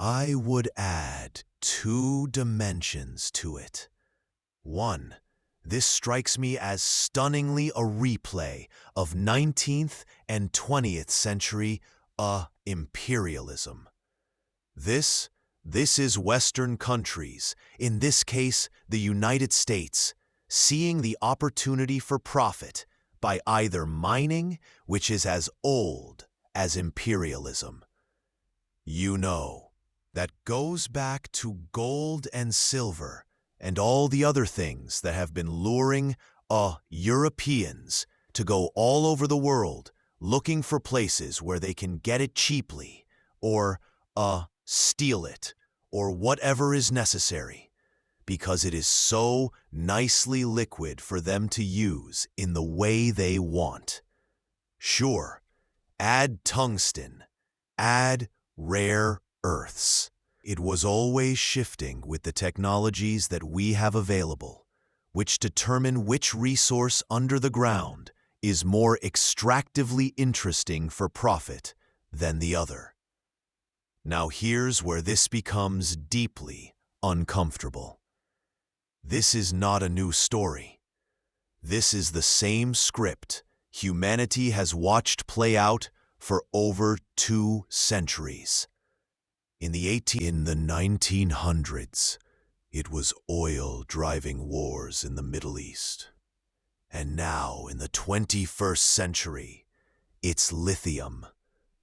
I would add two dimensions to it. One, this strikes me as stunningly a replay of 19th and 20th century imperialism. This is Western countries, in this case the United States, seeing the opportunity for profit by either mining, which is as old as imperialism. You know, that goes back to gold and silver and all the other things that have been luring Europeans to go all over the world looking for places where they can get it cheaply or steal it or whatever is necessary, because it is so nicely liquid for them to use in the way they want. Sure, add tungsten, add rare earths. It was always shifting with the technologies that we have available, which determine which resource under the ground is more extractively interesting for profit than the other. Now here's where this becomes deeply uncomfortable. This is not a new story. This is the same script humanity has watched play out for over 2 centuries. In the 1900s, it was oil driving wars in the Middle East. And now, in the 21st century, it's lithium,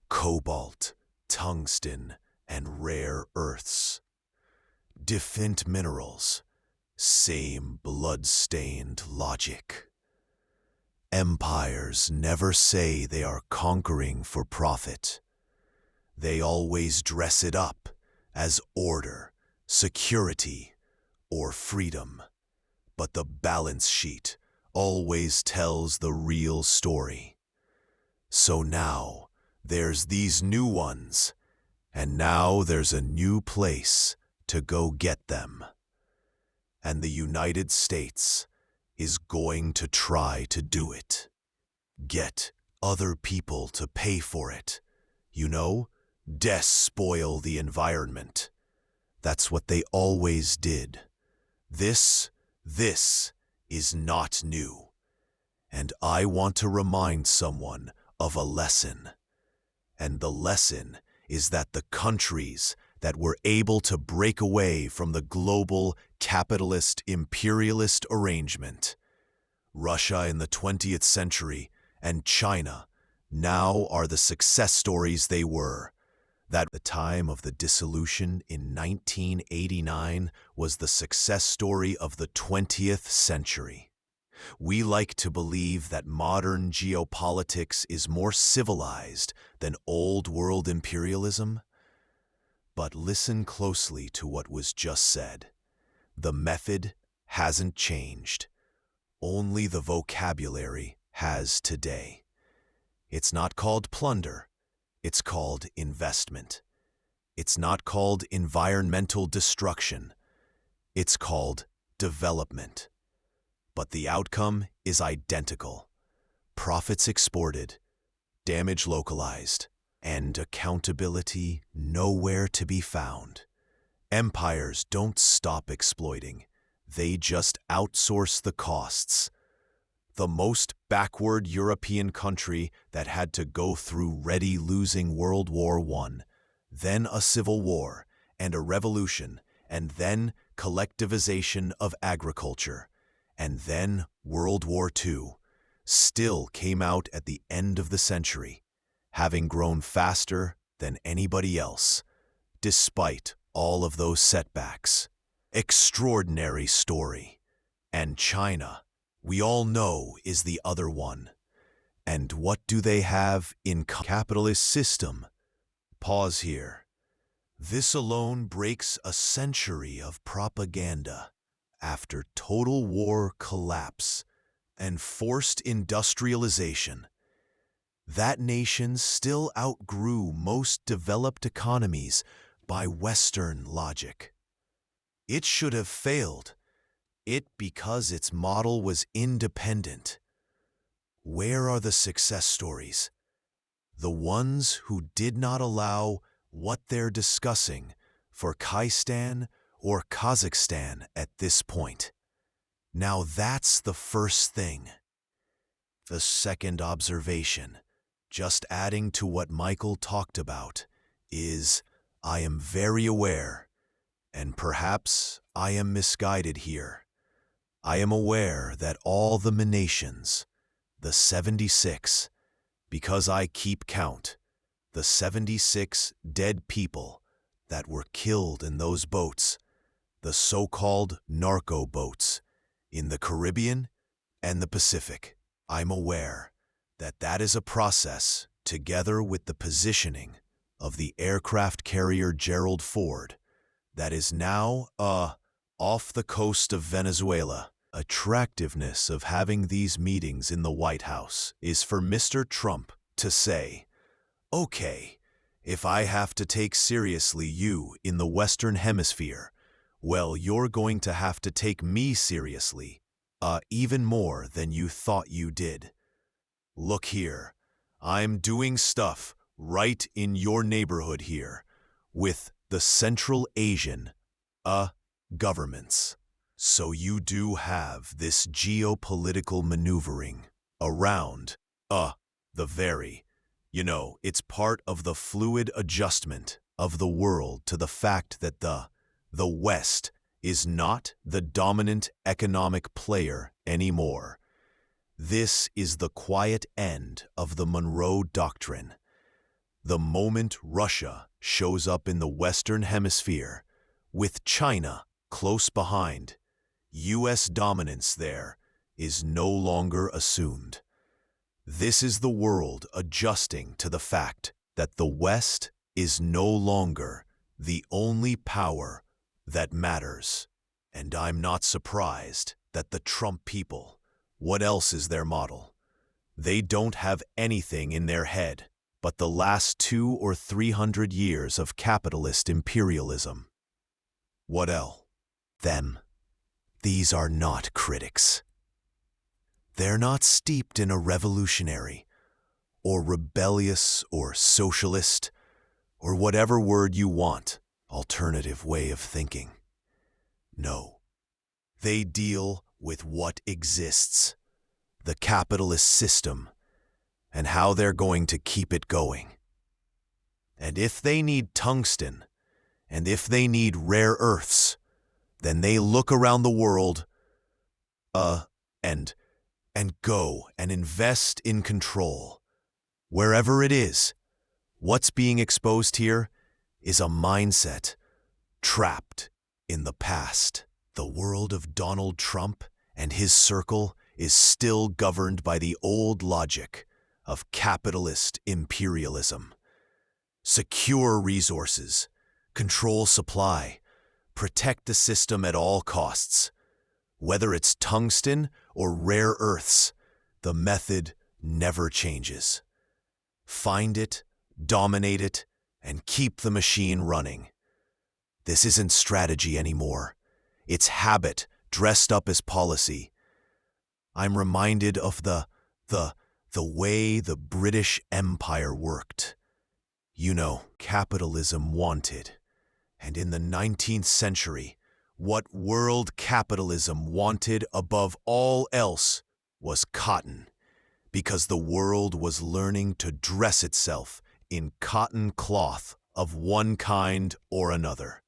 cobalt, tungsten, and rare earths. Different minerals, same blood-stained logic. Empires never say they are conquering for profit. They always dress it up as order, security, or freedom. But the balance sheet always tells the real story. So now, there's these new ones, and now there's a new place to go get them. And the United States is going to try to do it. Get other people to pay for it. You know, despoil the environment. That's what they always did. This is not new. And I want to remind someone of a lesson. And the lesson is that the countries that were able to break away from the global capitalist imperialist arrangement, Russia in the 20th century and China, now are the success stories they were. That the time of the dissolution in 1989 was the success story of the 20th century. We like to believe that modern geopolitics is more civilized than old-world imperialism. But listen closely to what was just said. The method hasn't changed. Only the vocabulary has today. It's not called plunder. It's called investment. It's not called environmental destruction. It's called development. But the outcome is identical. Profits exported, damage localized, and accountability nowhere to be found. Empires don't stop exploiting. They just outsource the costs. The most backward European country that had to go through losing World War I, then a civil war and a revolution, and then collectivization of agriculture, and then World War II, still came out at the end of the century, having grown faster than anybody else, despite all of those setbacks. Extraordinary story. And China, we all know, is the other one. And what do they have in capitalist system? Pause here. This alone breaks a century of propaganda. After total war collapse and forced industrialization, that nation still outgrew most developed economies by Western logic. It should have failed. Because its model was independent. Where are the success stories? The ones who did not allow what they're discussing for Kyrgyzstan or Kazakhstan at this point. Now that's the first thing. The second observation, just adding to what Michael talked about, is I am very aware, and perhaps I am misguided here. I am aware that all the nations, the 76, because I keep count, the 76 dead people that were killed in those boats, the so-called narco boats, in the Caribbean and the Pacific. I'm aware that that is a process, together with the positioning of the aircraft carrier Gerald Ford, that is now, off the coast of Venezuela. Attractiveness of having these meetings in the White House is for Mr. Trump to say, okay, if I have to take seriously you in the Western Hemisphere, well, you're going to have to take me seriously, even more than you thought you did. Look here, I'm doing stuff right in your neighborhood here with the Central Asian, governments. So you do have this geopolitical maneuvering around, the very, it's part of the fluid adjustment of the world to the fact that the West is not the dominant economic player anymore. This is the quiet end of the Monroe Doctrine. The moment Russia shows up in the Western Hemisphere, with China close behind, U.S. dominance there is no longer assumed. This is the world adjusting to the fact that the West is no longer the only power that matters. And I'm not surprised that the Trump people, what else is their model? They don't have anything in their head but the last 200 or 300 years of capitalist imperialism. What else? Them. These are not critics. They're not steeped in a revolutionary, or rebellious, or socialist, or whatever word you want, alternative way of thinking. No. They deal with what exists, the capitalist system, and how they're going to keep it going. And if they need tungsten, and if they need rare earths, then they look around the world, and go and invest in control. Wherever it is, what's being exposed here is a mindset trapped in the past. The world of Donald Trump and his circle is still governed by the old logic of capitalist imperialism. Secure resources, control supply, protect the system at all costs. Whether it's tungsten or rare earths, the method never changes. Find it, dominate it, and keep the machine running. This isn't strategy anymore. It's habit dressed up as policy. I'm reminded of the way the British Empire worked. Capitalism wanted. And in the 19th century, what world capitalism wanted above all else was cotton, because the world was learning to dress itself in cotton cloth of one kind or another.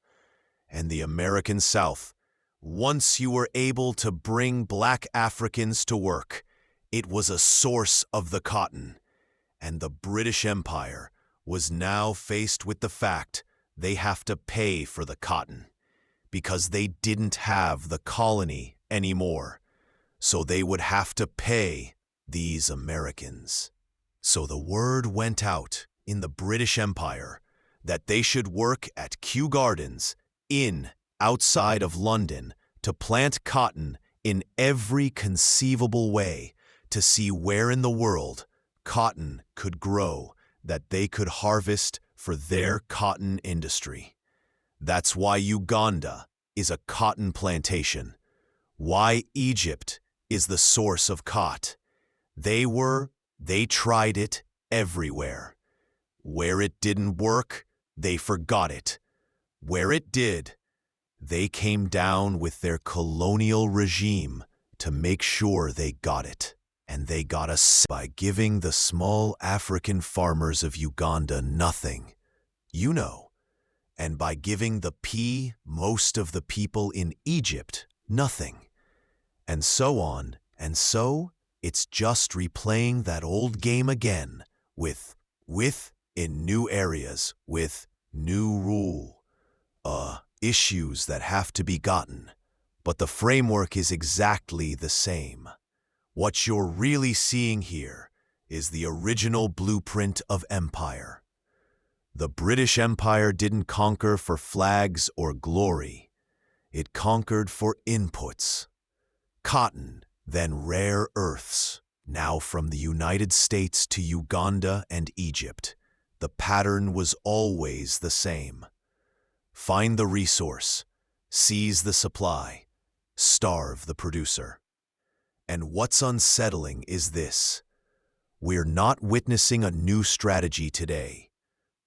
And the American South, once you were able to bring black Africans to work, it was a source of the cotton. And the British Empire was now faced with the fact they have to pay for the cotton, because they didn't have the colony anymore, so they would have to pay these Americans. So the word went out in the British Empire that they should work at Kew Gardens outside of London to plant cotton in every conceivable way to see where in the world cotton could grow that they could harvest for their cotton industry. That's why Uganda is a cotton plantation. Why Egypt is the source of cotton. They tried it everywhere. Where it didn't work, they forgot it. Where it did, they came down with their colonial regime to make sure they got it. And they got us by giving the small African farmers of Uganda nothing, and by giving most of the people in Egypt nothing, and so on, and so it's just replaying that old game again, with in new areas, with new issues that have to be gotten, but the framework is exactly the same. What you're really seeing here is the original blueprint of empire. The British Empire didn't conquer for flags or glory. It conquered for inputs. Cotton, then rare earths. Now from the United States to Uganda and Egypt, the pattern was always the same. Find the resource, seize the supply, starve the producer. And what's unsettling is this: we're not witnessing a new strategy today.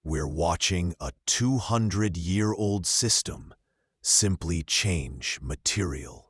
We're watching a 200-year-old system simply change material.